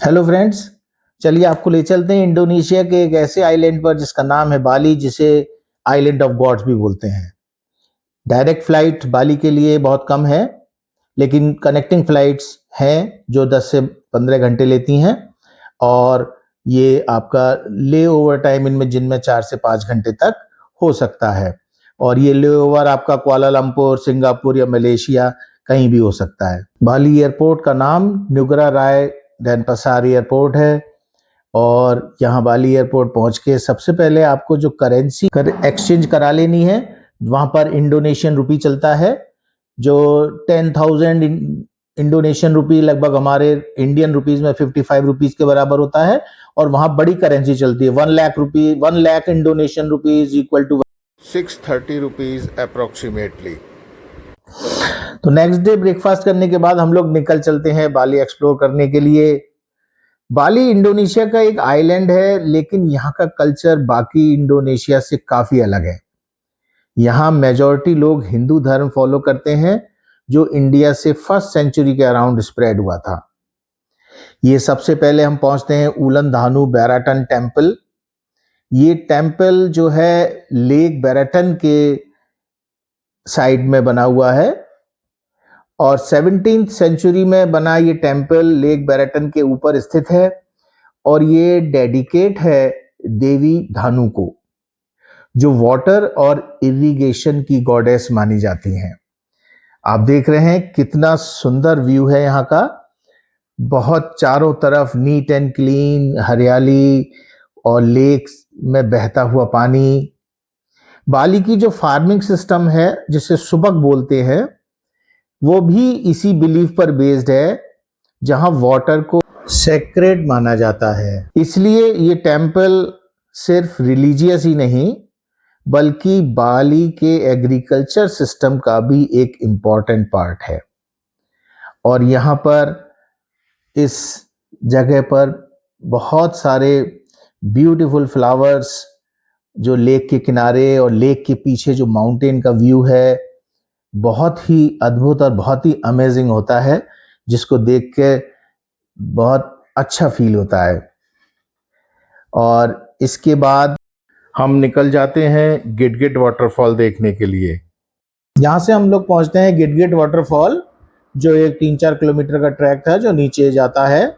Hello friends, चलिए आपको ले चलते हैं इंडोनेशिया के एक ऐसे आइलैंड पर जिसका नाम है बाली, जिसे आइलैंड ऑफ गॉड्स भी बोलते हैं। डायरेक्ट फ्लाइट बाली के लिए बहुत कम है, लेकिन कनेक्टिंग फ्लाइट्स हैं जो 10 से 15 घंटे लेती हैं, और ये आपका ले ओवर टाइम इनमें जिनमें 4 से 5 घंटे तक हो सकता है। और ये ले ओवर आपका कुआलालंपुर, सिंगापुर या मलेशिया कहीं भी हो सकता है। बाली एयरपोर्ट का नाम नुगरा राय डेनपसार एयरपोर्ट है, और यहाँ बाली एयरपोर्ट पहुँच के सबसे पहले आपको जो करेंसी एक्सचेंज करा लेनी है, वहाँ पर इंडोनेशियन रुपी चलता है, जो 10,000 इंडोनेशियन रुपी लगभग हमारे इंडियन रुपीज में 55 रुपीज के बराबर होता है। और वहाँ बड़ी करेंसी चलती है, 1 lakh rupee, 1 lakh Indonesian rupees equal to 630 rupees approximately. तो नेक्स्ट डे ब्रेकफास्ट करने के बाद हम लोग निकल चलते हैं बाली एक्सप्लोर करने के लिए। बाली इंडोनेशिया का एक आइलैंड है, लेकिन यहाँ का कल्चर बाकी इंडोनेशिया से काफी अलग है। यहाँ मेजॉरिटी लोग हिंदू धर्म फॉलो करते हैं, जो इंडिया से 1st सेंचुरी के अराउंड स्प्रेड हुआ था। ये सबसे पहले हम पहुंचते हैं उलन धानु बैराटन टेम्पल। ये टेम्पल जो है लेक बैराटन के साइड में बना हुआ है, और 17th सेंचुरी में बना ये टेम्पल लेक बैराटन के ऊपर स्थित है, और ये डेडिकेट है देवी धानु को, जो वाटर और इरिगेशन की गॉडेस मानी जाती हैं। आप देख रहे हैं कितना सुंदर व्यू है यहाँ का, बहुत चारों तरफ नीट एंड क्लीन हरियाली और लेक्स में बहता हुआ पानी। बाली की जो फार्मिंग सिस्टम है, जिसे सुबक बोलते हैं, वो भी इसी बिलीफ पर बेस्ड है, जहां वाटर को सेक्रेड माना जाता है। इसलिए ये टेम्पल सिर्फ रिलीजियस ही नहीं, बल्कि बाली के एग्रीकल्चर सिस्टम का भी एक इम्पॉर्टेंट पार्ट है। और यहाँ पर इस जगह पर बहुत सारे ब्यूटीफुल फ्लावर्स, जो लेक के किनारे और लेक के पीछे जो माउंटेन का व्यू है, बहुत ही अद्भुत और बहुत ही अमेजिंग होता है, जिसको देख के बहुत अच्छा फील होता है। और इसके बाद हम निकल जाते हैं गिटगिट वाटरफॉल देखने के लिए। यहाँ से हम लोग पहुँचते हैं गिटगिट वाटरफॉल, जो एक 3-4 किलोमीटर का ट्रैक था जो नीचे जाता है,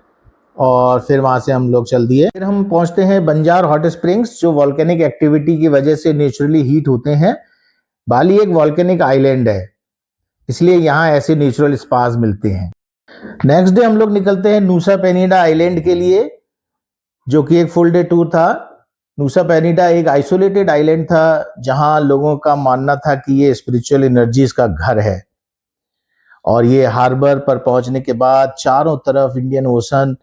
और फिर वहाँ से हम लोग चल दिए। फिर हम पहुँचते हैं बंजार हॉट स्प्रिंग्स, जो वॉल्केनिक एक्टिविटी की वजह से नेचुरली हीट होते हैं। बाली एक वॉल्केनिक आइलैंड है, इसलिए यहाँ ऐसे नेचुरल स्पास मिलते हैं। नेक्स्ट डे हम लोग निकलते हैं नूसा पेनिडा आइलैंड के लिए, जो कि एक फुल डे टूर था। नूसा पेनिडा एक आइसोलेटेड आइलैंड था, जहाँ लोगों का मानना था कि ये स्पिरिचुअल एनर्जीज का घर है। और ये हार्बर पर पहुंचने के बाद चारों तरफ इंडियन ओशन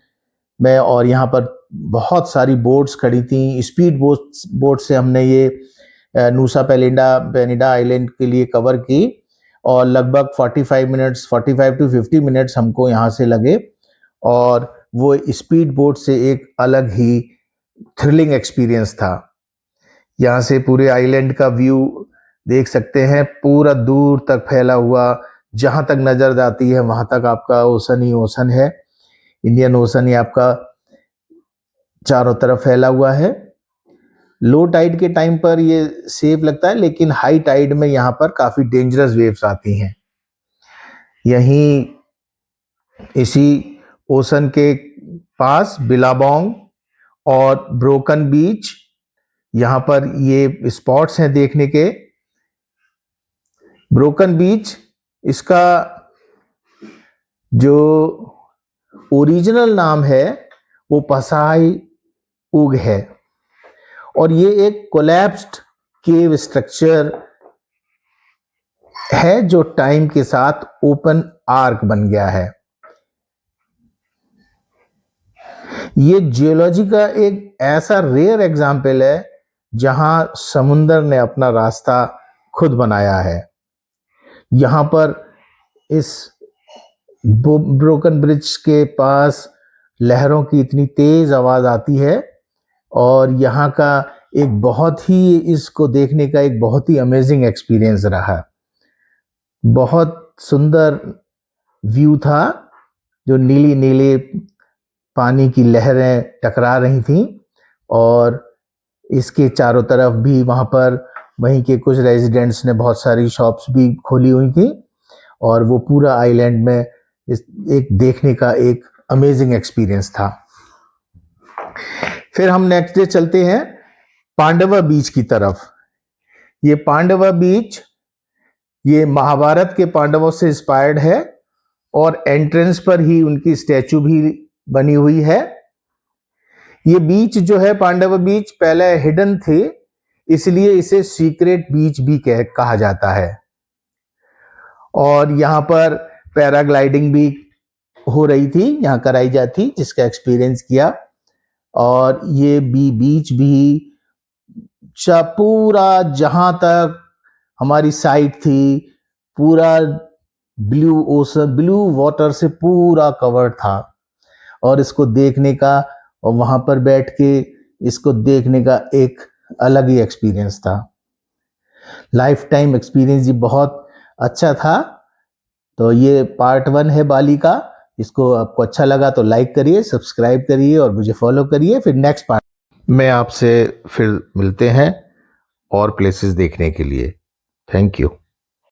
में, और यहाँ पर बहुत सारी बोट्स खड़ी थी, स्पीड बोट से हमने ये नूसा पेनिडा आइलैंड के लिए कवर की, और लगभग 45 टू 50 मिनट्स हमको यहाँ से लगे। और वो स्पीड बोट से एक अलग ही थ्रिलिंग एक्सपीरियंस था। यहाँ से पूरे आइलैंड का व्यू देख सकते हैं, पूरा दूर तक फैला हुआ, जहां तक नजर जाती है वहां तक आपका ओशन ही ओशन है। इंडियन ओशन ही आपका चारों तरफ फैला हुआ है। लो टाइड के टाइम पर ये सेफ लगता है, लेकिन हाई टाइड में यहाँ पर काफी डेंजरस वेव्स आती हैं। यहीं इसी ओशन के पास बिलाबोंग और ब्रोकन बीच, यहाँ पर ये स्पॉट्स हैं देखने के। ब्रोकन बीच, इसका जो ओरिजिनल नाम है वो पसाई उग है, और ये एक कोलैप्स्ड केव स्ट्रक्चर है, जो टाइम के साथ ओपन आर्क बन गया है। ये जियोलॉजी का एक ऐसा रेयर एग्जाम्पल है, जहां समुंदर ने अपना रास्ता खुद बनाया है। यहाँ पर इस ब्रोकन ब्रिज के पास लहरों की इतनी तेज आवाज आती है, और यहाँ का एक बहुत ही, इसको देखने का एक बहुत ही अमेजिंग एक्सपीरियंस रहा। बहुत सुंदर व्यू था, जो नीली नीली पानी की लहरें टकरा रही थीं और इसके चारों तरफ भी वहाँ पर वहीं के कुछ रेजिडेंट्स ने बहुत सारी शॉप्स भी खोली हुई थी और वो पूरा आइलैंड में एक देखने का एक अमेजिंग एक्सपीरियंस था। फिर हम नेक्स्ट डे चलते हैं पांडवा बीच की तरफ। ये पांडवा बीच ये महाभारत के पांडवों से इंस्पायर्ड है और एंट्रेंस पर ही उनकी स्टैचू भी बनी हुई है। ये बीच जो है पांडवा बीच पहले हिडन थे, इसलिए इसे सीक्रेट बीच भी कहा जाता है। और यहाँ पर पैराग्लाइडिंग भी हो रही थी, यहाँ कराई जाती, जिसका एक्सपीरियंस किया। और ये बीच भी पूरा जहां तक हमारी साइट थी पूरा ब्लू ओशन, ब्लू वाटर से पूरा कवर्ड था और इसको देखने का और वहां पर बैठ के इसको देखने का एक अलग ही एक्सपीरियंस था। लाइफ टाइम एक्सपीरियंस ये बहुत अच्छा था। तो ये पार्ट 1 है बाली का। इसको आपको अच्छा लगा तो लाइक करिए, सब्सक्राइब करिए और मुझे फॉलो करिए। फिर नेक्स्ट पार्ट में आपसे फिर मिलते हैं और प्लेसेस देखने के लिए। Thank you.